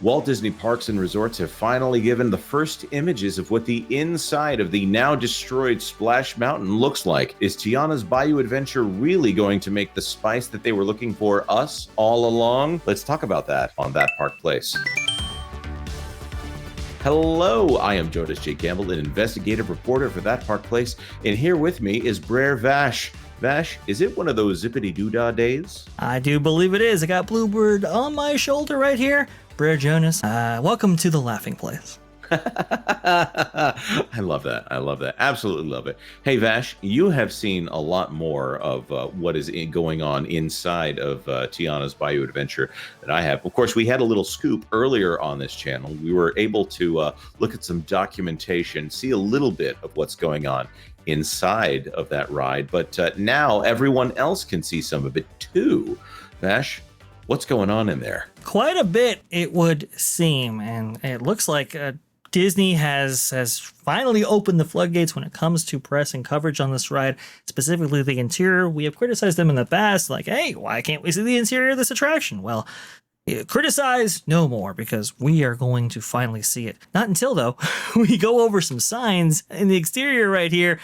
Walt Disney Parks and Resorts have finally given the first images of what the inside of the now destroyed Splash Mountain looks like. Is Tiana's Bayou adventure really going to make the spice that they were looking for us all along? Let's talk about that on That Park Place. Hello, I am Jonas J. Campbell, an investigative reporter for That Park Place, and here with me is Brer Vash. Vash, is it one of those zip-a-dee-doo-dah days? I do believe it is. I got Bluebird on my shoulder right here. Brer Jonas, welcome to the laughing place. I love that. I love that. Absolutely love it. Hey, Vash, you have seen a lot more of what is going on inside of Tiana's Bayou adventure than I have. Of course, we had a little scoop earlier on this channel. We were able to look at some documentation, see a little bit of what's going on inside of that ride. But now everyone else can see some of it too. Vash, what's going on in there? Quite a bit, it would seem, and it looks like Disney has finally opened the floodgates when it comes to press and coverage on this ride, specifically the interior. We have criticized them in the past, like, hey, why can't we see the interior of this attraction? Well, criticize no more, because we are going to finally see it. Not until, though, we go over some signs in the exterior right here.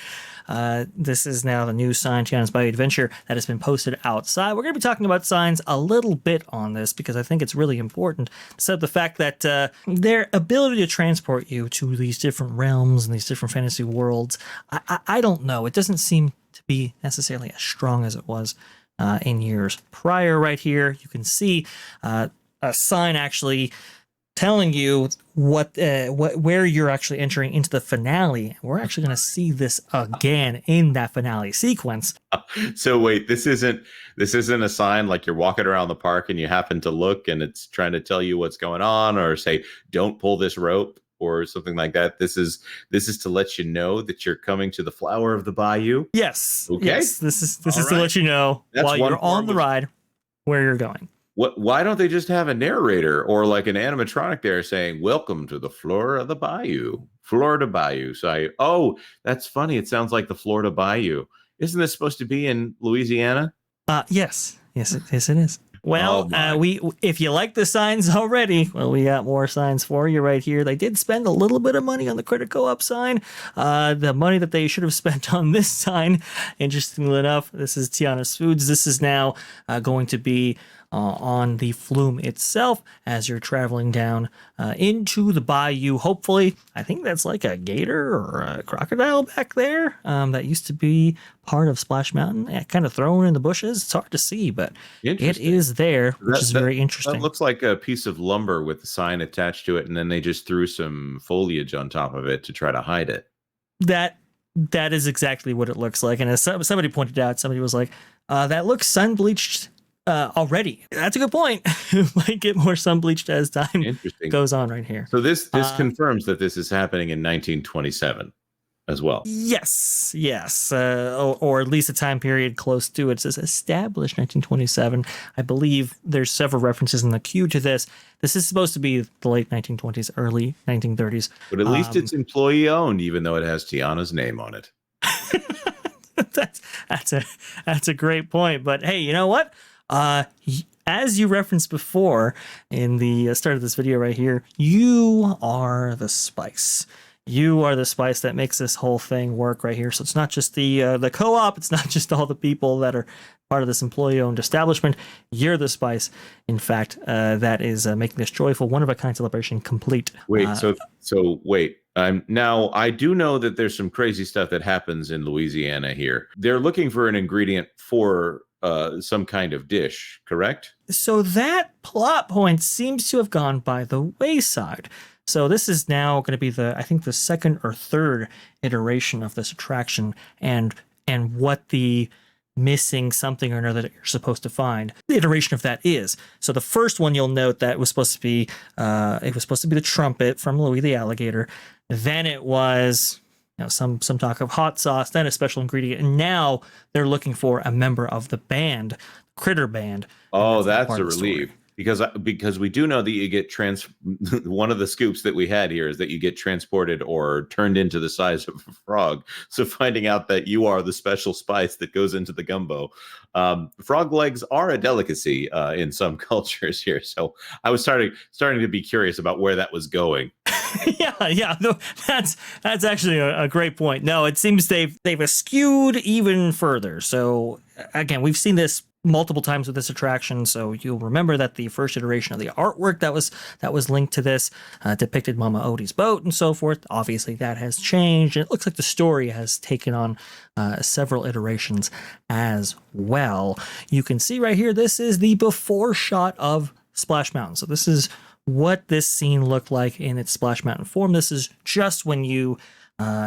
This is now the new sign, Tiana's Bayou Adventure, that has been posted outside. We're going to be talking about signs a little bit on this because I think it's really important to set up the fact that their ability to transport you to these different realms and these different fantasy worlds, I don't know. It doesn't seem to be necessarily as strong as it was in years prior. Right here, you can see a sign actually telling you where you're actually entering into the finale. We're actually going to see this again in that finale sequence. So wait, this isn't a sign like you're walking around the park and you happen to look and it's trying to tell you what's going on, or say don't pull this rope or something like that. This is to let you know that you're coming to the flower of the bayou. Yes. Okay. Yes. This is to let you know while you're on the ride where you're going. Why don't they just have a narrator or like an animatronic there saying, welcome to the floor of the bayou, Florida Bayou. So that's funny. It sounds like the Florida Bayou. Isn't this supposed to be in Louisiana? Yes, it is. Well, if you like the signs already, well, we got more signs for you right here. They did spend a little bit of money on the Critter Co-op sign. The money that they should have spent on this sign, interestingly enough, this is Tiana's Foods. This is now going to be on the flume itself as you're traveling down into the bayou. Hopefully, I think that's like a gator or a crocodile back there that used to be part of Splash Mountain, kind of thrown in the bushes. It's hard to see, but it is there, which is very interesting. That looks like a piece of lumber with the sign attached to it, and then they just threw some foliage on top of it to try to hide it. That is exactly what it looks like. And as somebody pointed out, somebody was like, that looks sun-bleached already. That's a good point. It might get more sun bleached as time goes on right here. So this confirms that this is happening in 1927 as well. Yes. Or at least a time period close to it. It says established 1927. I believe there's several references in the queue to this. This is supposed to be the late 1920s, early 1930s. But at least it's employee owned, even though it has Tiana's name on it. That's a great point. But hey, you know what? As you referenced before in the start of this video right here, you are the spice. You are the spice that makes this whole thing work right here. So it's not just the co-op. It's not just all the people that are part of this employee-owned establishment. You're the spice, in fact, that is making this joyful, one-of-a-kind celebration complete. Wait, wait. Now, I do know that there's some crazy stuff that happens in Louisiana here. They're looking for an ingredient for some kind of dish, correct? So that plot point seems to have gone by the wayside. So this is now going to be I think the second or third iteration of this attraction, and what the missing something or another that you're supposed to find, the iteration of that is. So the first one, you'll note that it was supposed to be the trumpet from Louie the alligator. Then it was some talk of hot sauce, then a special ingredient, and now they're looking for a member of the band, Critter Band. Oh, that's a relief. because we do know that you get one of the scoops that we had here is that you get transported or turned into the size of a frog. So finding out that you are the special spice that goes into the gumbo. Frog legs are a delicacy in some cultures here. So I was starting to be curious about where that was going. yeah. No, that's actually a great point. No, it seems they've skewed even further. So again, we've seen this multiple times with this attraction. So you'll remember that the first iteration of the artwork that was linked to this depicted Mama Odie's boat and so forth. Obviously, that has changed. And it looks like the story has taken on several iterations as well. You can see right here, this is the before shot of Splash Mountain. So this is what this scene looked like in its Splash Mountain form. This is just when you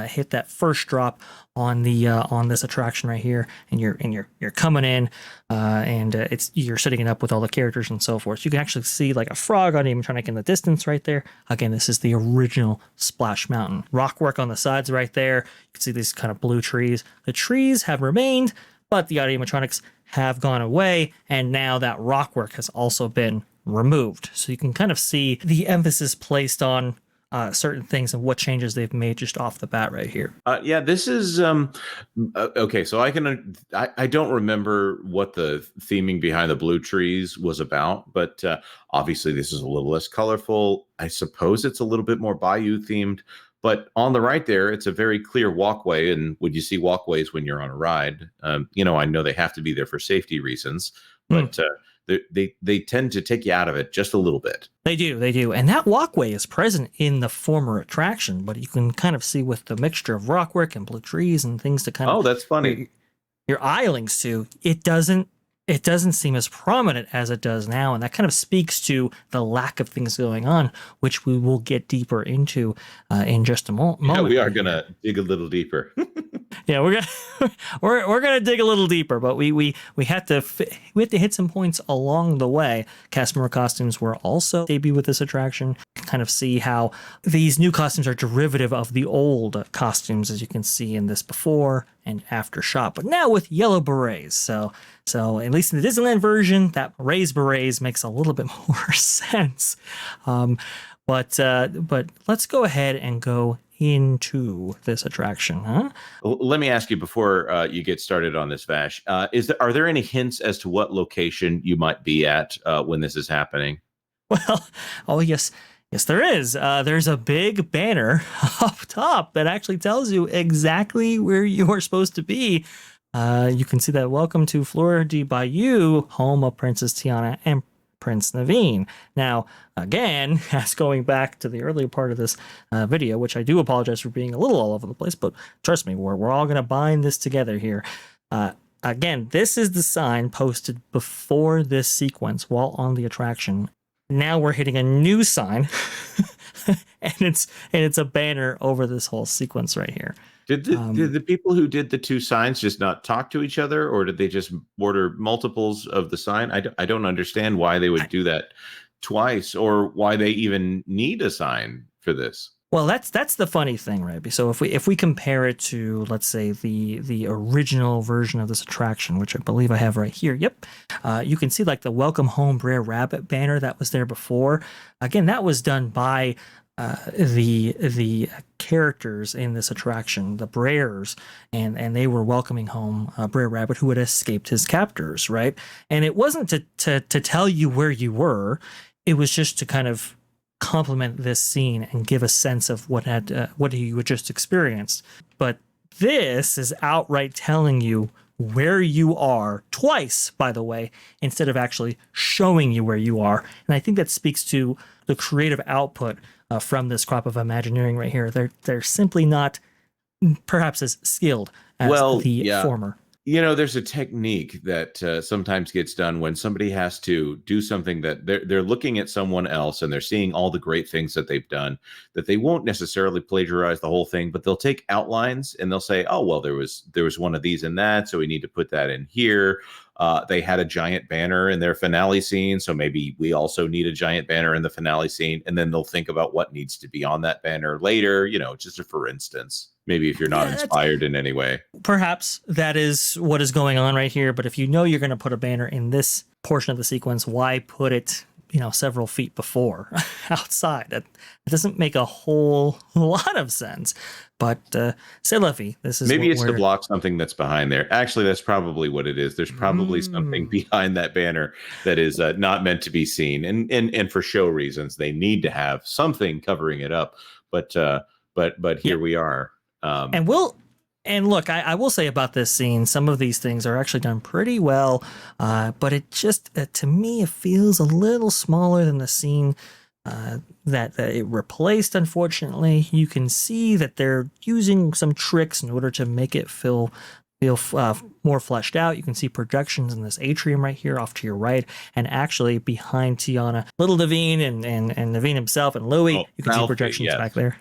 hit that first drop on the on this attraction right here, and you're coming in, and you're setting it up with all the characters and so forth. You can actually see like a frog on animatronic in the distance right there. Again, this is the original Splash Mountain. Rock work on the sides right there. You can see these kind of blue trees. The trees have remained, but the animatronics have gone away, and now that rock work has also been removed. So you can kind of see the emphasis placed on certain things and what changes they've made just off the bat right here. Yeah, this is okay. So I don't remember what the theming behind the blue trees was about, but obviously this is a little less colorful. I suppose it's a little bit more Bayou themed. But on the right there, it's a very clear walkway. And would you see walkways when you're on a ride? I know they have to be there for safety reasons, but they tend to take you out of it just a little bit. They do. And that walkway is present in the former attraction, but you can kind of see with the mixture of rockwork and blue trees and things to kind of... Oh, that's funny. Your eye links to, it doesn't seem as prominent as it does now, and that kind of speaks to the lack of things going on, which we will get deeper into in just a moment. Yeah, we are gonna dig a little deeper. Yeah, we're gonna dig a little deeper, but we had to hit some points along the way. Cast member costumes were also debuted with this attraction. Kind of see how these new costumes are derivative of the old costumes, as you can see in this before and after shot, but now with yellow berets. So at least in the Disneyland version, that raised berets makes a little bit more sense. But let's go ahead and go into this attraction, huh? Let me ask you before you get started on this, Vash. Are there any hints as to what location you might be at when this is happening? Well, oh yes, there is. There's a big banner up top that actually tells you exactly where you are supposed to be. You can see that welcome to Fleur de Bayou, home of Princess Tiana and Prince Naveen. Now, again, that's going back to the earlier part of this video, which I do apologize for being a little all over the place, but trust me, we're all going to bind this together here. Again, this is the sign posted before this sequence while on the attraction. Now we're hitting a new sign, and it's a banner over this whole sequence right here. Did the people who did the two signs just not talk to each other, or did they just order multiples of the sign? I don't understand why they would do that twice, or why they even need a sign for this. Well, that's the funny thing, right? So if we compare it to, let's say, the original version of this attraction, which I believe I have right here, yep, you can see like the Welcome Home Brer Rabbit banner that was there before. Again, that was done by the characters in this attraction, the Brers, and they were welcoming home Brer Rabbit, who had escaped his captors, right? And it wasn't to tell you where you were; it was just to kind of complement this scene and give a sense of what you had just experienced. But this is outright telling you where you are twice, by the way, instead of actually showing you where you are. And I think that speaks to the creative output from this crop of Imagineering right here. They're simply not perhaps as skilled as the former. There's a technique that sometimes gets done when somebody has to do something that they're looking at someone else and they're seeing all the great things that they've done, that they won't necessarily plagiarize the whole thing, but they'll take outlines and they'll say, oh, well, there was one of these in that, so we need to put that in here. They had a giant banner in their finale scene, so maybe we also need a giant banner in the finale scene. And then they'll think about what needs to be on that banner later, just for instance. Maybe if you're not inspired in any way. Perhaps that is what is going on right here. But if you know you're going to put a banner in this portion of the sequence, why put it several feet before outside. That doesn't make a whole lot of sense. But c'est la vie. This is Maybe it's to block something that's behind there. Actually, that's probably what it is. There's probably something behind that banner that is not meant to be seen, and for show reasons, they need to have something covering it up. But here we are. And look, I will say about this scene, some of these things are actually done pretty well, but it just, to me, it feels a little smaller than the scene that it replaced, unfortunately. You can see that they're using some tricks in order to make it feel more fleshed out. You can see projections in this atrium right here off to your right, and actually behind Tiana, little Naveen and Naveen himself and Louie, you can see projections back there.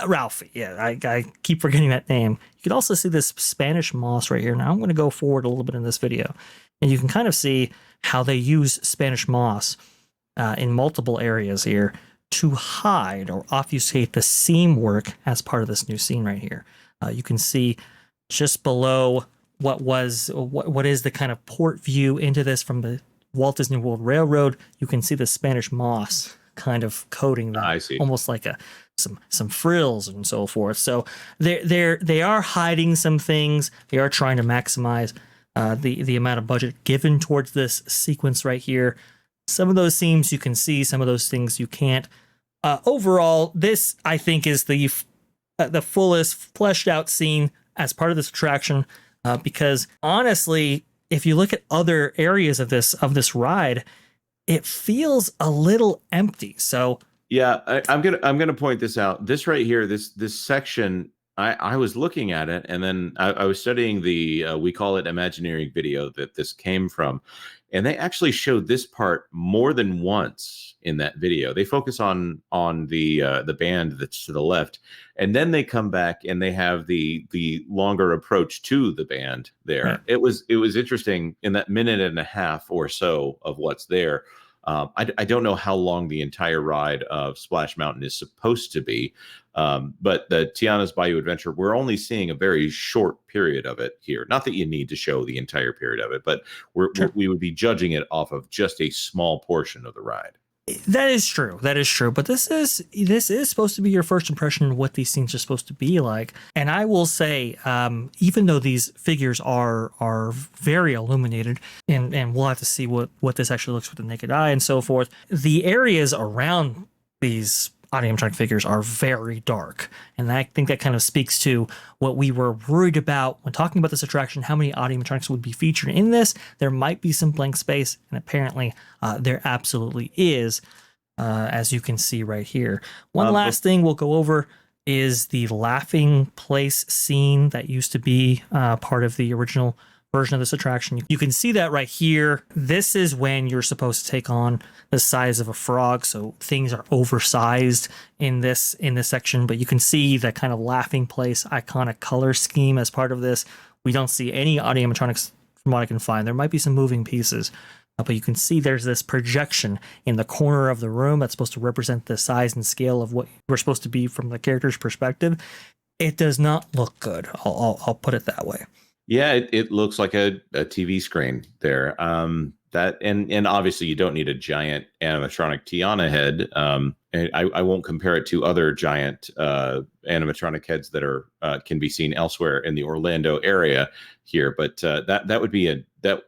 Ralphie, yeah, I keep forgetting that name. You can also see this Spanish moss right here. Now I'm going to go forward a little bit in this video, and you can kind of see how they use Spanish moss in multiple areas here to hide or obfuscate the seam work as part of this new scene right here. You can see just below what is the kind of port view into this from the Walt Disney World Railroad. You can see the Spanish moss kind of coating that, I see. Almost like some frills and so forth. So they are hiding some things. They are trying to maximize the amount of budget given towards this sequence right here. Some of those seams you can see, some of those things you can't. Overall, this I think is the fullest fleshed out scene as part of this attraction, because honestly, if you look at other areas of this ride, it feels a little empty. So yeah, I'm gonna point this out. This right here, this section, I was looking at it, and then I was studying the we call it imagineering video that this came from, and they actually showed this part more than once in that video. They focus on the band that's to the left, and then they come back and they have the longer approach to the band there. Right. It was interesting in that minute and a half or so of what's there. I don't know how long the entire ride of Splash Mountain is supposed to be, but the Tiana's Bayou Adventure, we're only seeing a very short period of it here. Not that you need to show the entire period of it, but we would be judging it off of just a small portion of the ride. That is true. But this is supposed to be your first impression of what these scenes are supposed to be like. And I will say, even though these figures are very illuminated, and we'll have to see what this actually looks with the naked eye and so forth, the areas around these animatronic figures are very dark. And I think that kind of speaks to what we were worried about when talking about this attraction, how many animatronics would be featured in this. There might be some blank space, and apparently there absolutely is, as you can see right here. One last thing we'll go over is the laughing place scene that used to be part of the original version of this attraction. You can see that right here. This is when you're supposed to take on the size of a frog, so things are oversized in this section, but you can see that kind of laughing place iconic color scheme as part of this. We don't see any animatronics from what I can find. There might be some moving pieces, but you can see there's this projection in the corner of the room that's supposed to represent the size and scale of what we're supposed to be from the character's perspective. It does not look good. I'll put it that way. Yeah, it looks like a TV screen there. That and obviously you don't need a giant animatronic Tiana head. I won't compare it to other giant animatronic heads that are can be seen elsewhere in the Orlando area here, but that would be that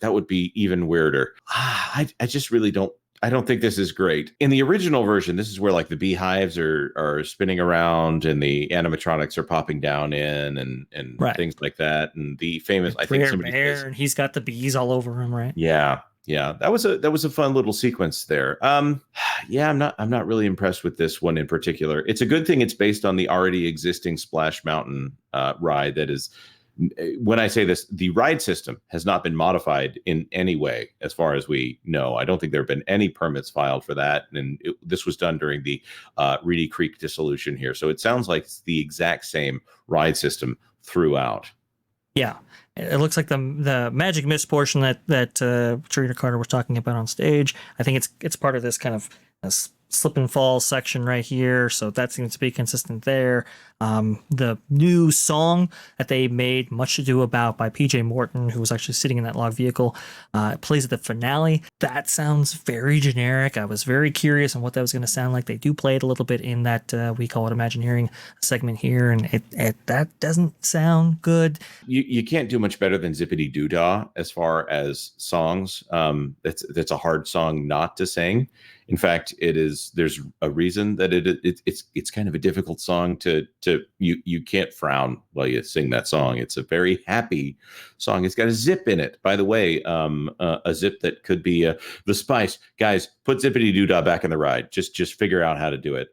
would be even weirder. I just really don't. I don't think this is great. In the original version, this is where like the beehives are spinning around and the animatronics are popping down in and right. Things like that. And the famous, I think somebody says, and he's got the bees all over him, right? Yeah. That was a fun little sequence there. Yeah, I'm not really impressed with this one in particular. It's a good thing it's based on the already existing Splash Mountain ride that is. When I say this, the ride system has not been modified in any way, as far as we know. I don't think there have been any permits filed for that. And this was done during the Reedy Creek dissolution here. So it sounds like it's the exact same ride system throughout. Yeah. It looks like the Magic Mist portion that Trina Carter was talking about on stage. I think it's part of this kind of this slip and fall section right here, so that seems to be consistent there. The new song that they made Much Ado About by PJ Morton, who was actually sitting in that log vehicle, plays at the finale. That sounds very generic. I was very curious on what that was going to sound like. They do play it a little bit in that We Call It Imagineering segment here, and that doesn't sound good. You can't do much better than Zip-a-dee-doo-dah as far as songs. That's a hard song not to sing. In fact, there's a reason that it's kind of a difficult song to you can't frown while you sing that song. It's a very happy song. It's got a zip in it, by the way, a zip that could be the spice. Guys, put Zip-a-dee-doo-dah back in the ride. Just figure out how to do it.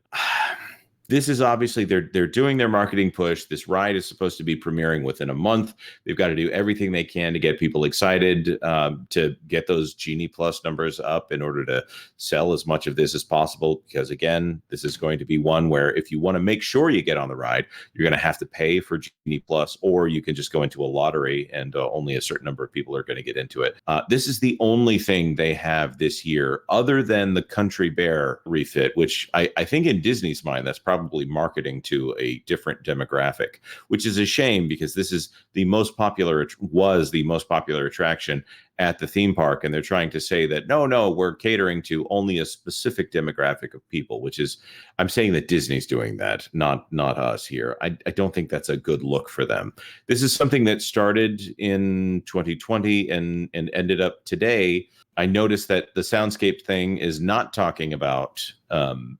This is obviously they're doing their marketing push. This ride is supposed to be premiering within a month. They've got to do everything they can to get people excited, to get those Genie Plus numbers up in order to sell as much of this as possible. Because again, this is going to be one where if you want to make sure you get on the ride, you're going to have to pay for Genie Plus, or you can just go into a lottery and only a certain number of people are going to get into it. This is the only thing they have this year other than the Country Bear refit, which I think in Disney's mind, that's probably marketing to a different demographic, which is a shame because this is was the most popular attraction at the theme park. And they're trying to say that, no, we're catering to only a specific demographic of people, which is, I'm saying that Disney's doing that, not us here. I don't think that's a good look for them. This is something that started in 2020 and ended up today. I noticed that the soundscape thing is not talking about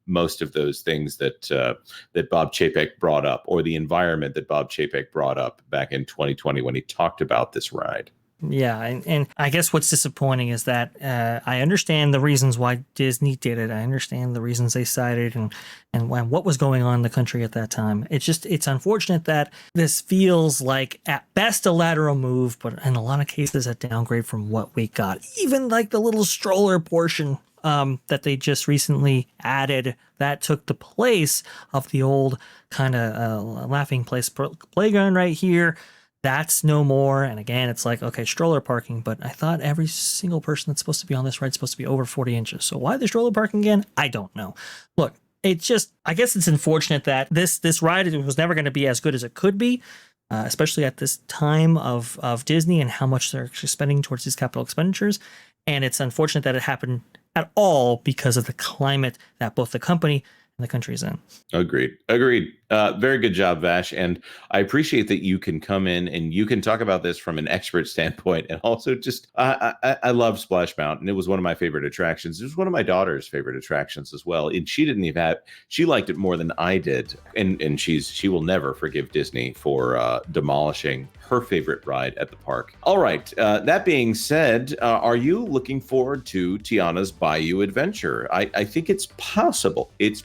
most of those things that Bob Chapek brought up, or the environment that Bob Chapek brought up back in 2020 when he talked about this ride. Yeah, and I guess what's disappointing is that I understand the reasons why Disney did it. I understand the reasons they cited and what was going on in the country at that time. It's unfortunate that this feels like at best a lateral move, but in a lot of cases a downgrade from what we got. Even like the little stroller portion that they just recently added that took the place of the old kind of laughing place playground right here. That's no more. And again, it's like, okay, stroller parking, but I thought every single person that's supposed to be on this ride is supposed to be over 40 inches. So why the stroller parking again? I don't know. Look, I guess it's unfortunate that this ride was never going to be as good as it could be, especially at this time of Disney and how much they're actually spending towards these capital expenditures. And it's unfortunate that it happened at all because of the climate that both the company and the country's in. Agreed. Very good job, Vash. And I appreciate that you can come in and you can talk about this from an expert standpoint. And also just, I love Splash Mountain. It was one of my favorite attractions. It was one of my daughter's favorite attractions as well. And she liked it more than I did. And she will never forgive Disney for demolishing her favorite ride at the park. All right. That being said, are you looking forward to Tiana's Bayou Adventure? I think it's possible. It's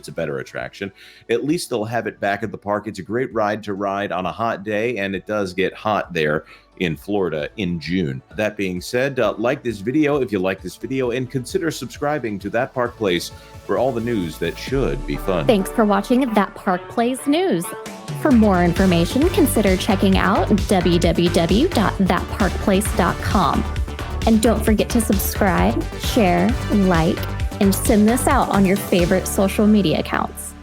a better attraction. At least they'll have it back at the park. It's a great ride to ride on a hot day, and it does get hot there in Florida in June. That being said, like this video if you like this video, and consider subscribing to That Park Place for all the news that should be fun. Thanks for watching That Park Place News. For more information, consider checking out www.thatparkplace.com. And don't forget to subscribe, share, like, and send this out on your favorite social media accounts.